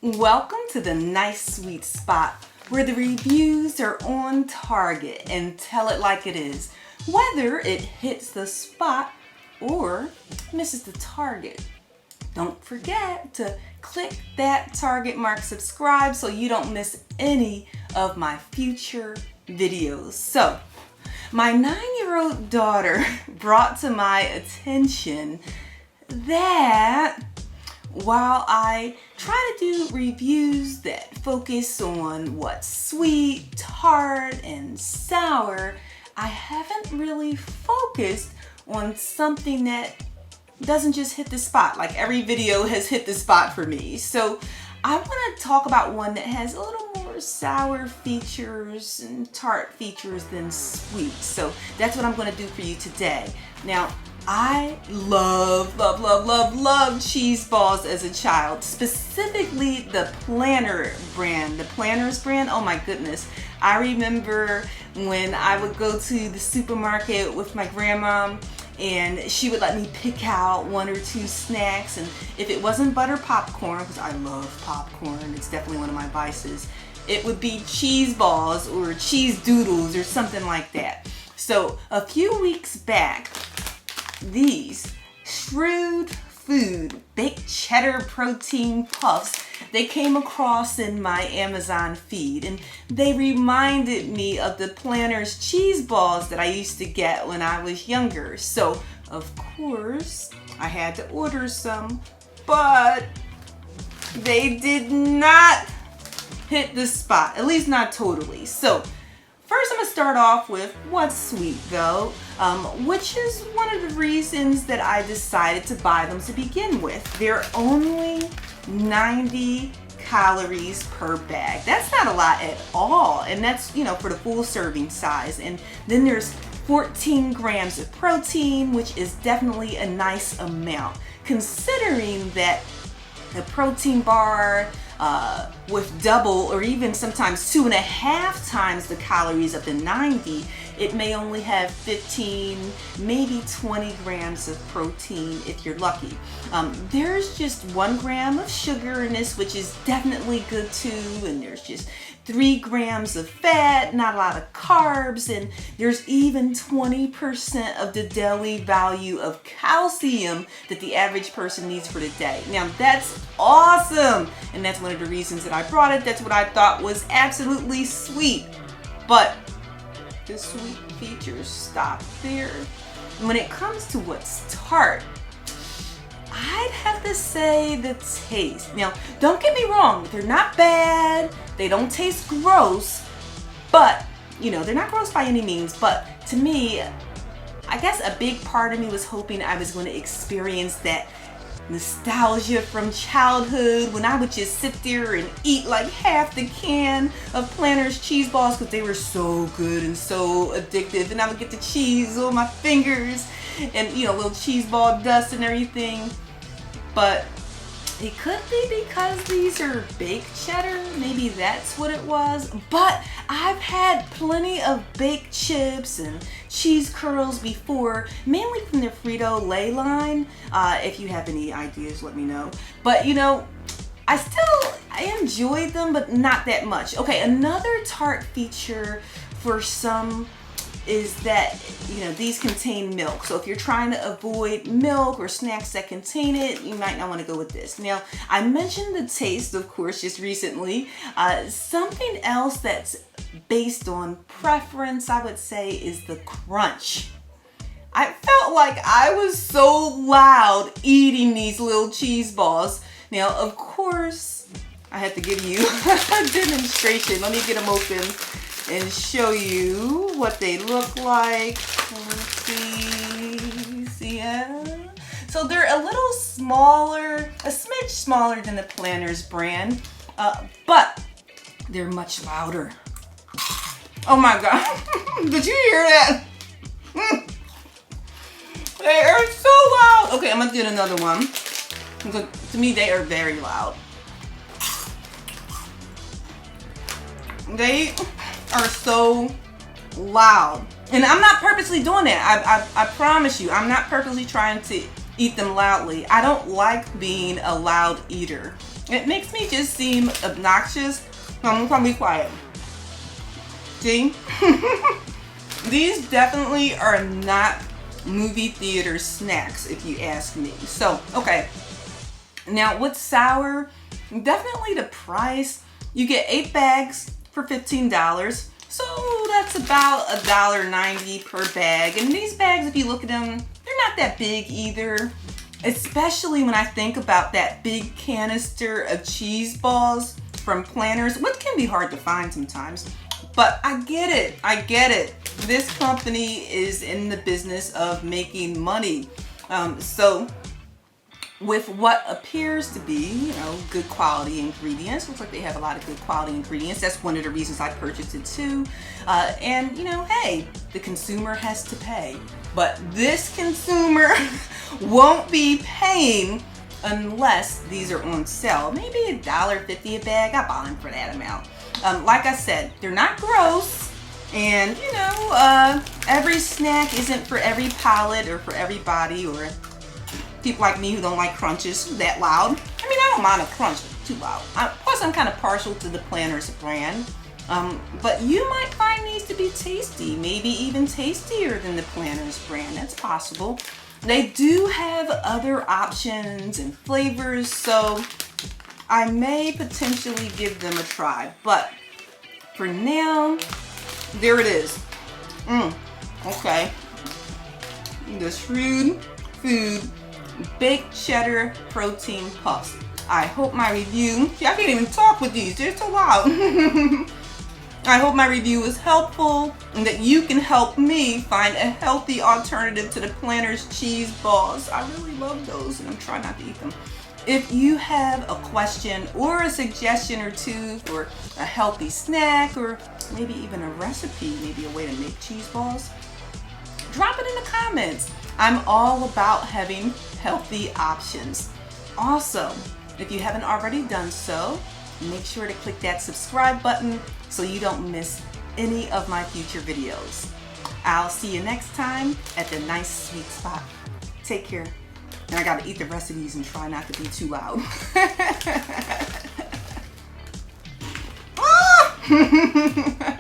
Welcome to the nice sweet spot where the reviews are on target and tell it like it is, whether it hits the spot or misses the target. Don't forget to click that target mark subscribe so you don't miss any of my future videos. So, my 9-year-old daughter brought to my attention that while I try to do reviews that focus on what's sweet, tart, and sour, I haven't really focused on something that doesn't just hit the spot. Like every video has hit the spot for me. So I want to talk about one that has a little more sour features and tart features than sweet. So that's what I'm going to do for you today. Now, I love cheese balls as a child, specifically the Planters brand. Oh my goodness. I remember when I would go to the supermarket with my grandma and she would let me pick out 1 or 2 snacks, and if it wasn't butter popcorn, because I love popcorn, it's definitely one of my vices, it would be cheese balls or cheese doodles or something like that. So a few weeks back, these Shrewd food baked cheddar protein puffs, they came across in my Amazon feed, and they reminded me of the Planters Cheez balls that I used to get when I was younger. So of course I had to order some, but they did not hit the spot, at least not totally. So first, I'm going to start off with what's sweet though, which is one of the reasons that I decided to buy them to begin with. They're only 90 calories per bag. That's not a lot at all, and that's, for the full serving size. And then there's 14 grams of protein, which is definitely a nice amount, considering that a protein bar with double or even sometimes 2.5 times the calories of the 90, it may only have 15, maybe 20 grams of protein if you're lucky. There's just 1 gram of sugar in this, which is definitely good too, and there's just 3 grams of fat, not a lot of carbs, and there's even 20% of the daily value of calcium that the average person needs for the day. Now that's awesome, and that's one of the reasons that I brought it. That's what I thought was absolutely sweet. But the sweet features stop there. When it comes to what's tart, I'd have to say the taste. Now, don't get me wrong, they're not bad, they don't taste gross, but, they're not gross by any means, but to me, I guess a big part of me was hoping I was going to experience that nostalgia from childhood when I would just sit there and eat like half the can of Planters Cheez balls because they were so good and so addictive, and I would get the cheese on my fingers and little cheese ball dust and everything. But it could be because these are baked cheddar, maybe that's what it was. But I've had plenty of baked chips and cheese curls before, mainly from the Frito-Lay line. If you have any ideas, let me know. But I enjoyed them, but not that much. Okay, another tart feature for some is that these contain milk. So if you're trying to avoid milk or snacks that contain it, you might not want to go with this. Now, I mentioned the taste, of course, just recently. Something else that's based on preference, I would say, is the crunch. I felt like I was so loud eating these little cheese balls. Now, of course, I have to give you a demonstration. Let me get them open and show you what they look like. Let's see, yeah. So they're a little smaller, a smidge smaller than the Planters brand, but they're much louder. Oh my God, did you hear that? They are so loud. Okay, I'm gonna get another one, because to me they are very loud. They are so loud, and I'm not purposely doing that. I promise you, I'm not purposely trying to eat them loudly. I don't like being a loud eater. It makes me just seem obnoxious. I'm gonna be quiet. See? These definitely are not movie theater snacks, if you ask me. So, okay. Now, what's sour? Definitely the price. You get 8 bags for $15. So that's about $1.90 per bag. And these bags, if you look at them, they're not that big either. Especially when I think about that big canister of cheese balls from Planters, which can be hard to find sometimes. But I get it. I get it. This company is in the business of making money. So with what appears to be, good quality ingredients. Looks like they have a lot of good quality ingredients. That's one of the reasons I purchased it too. And hey, the consumer has to pay. But this consumer won't be paying unless these are on sale. Maybe $1.50 a bag. I bought them for that amount. Like I said, they're not gross. And every snack isn't for every palate or for everybody, or people like me who don't like crunches that loud. I mean, I don't mind a crunch too loud. Plus, I'm kind of partial to the Planters brand. But you might find these to be tasty, maybe even tastier than the Planters brand. That's possible. They do have other options and flavors, so I may potentially give them a try. But for now, there it is. Okay. The Shrewd Food Baked Cheddar Protein Puffs. I hope my review, I can't even talk with these, they're so loud. I hope my review was helpful and that you can help me find a healthy alternative to the Planters cheese balls. I really love those and I'm trying not to eat them. If you have a question or a suggestion or two for a healthy snack, or maybe even a recipe, maybe a way to make cheese balls, drop it in the comments. I'm all about having healthy options. Also, if you haven't already done so, make sure to click that subscribe button so you don't miss any of my future videos. I'll see you next time at the nice sweet spot. Take care. And I gotta eat the rest of these and try not to be too loud. Ah!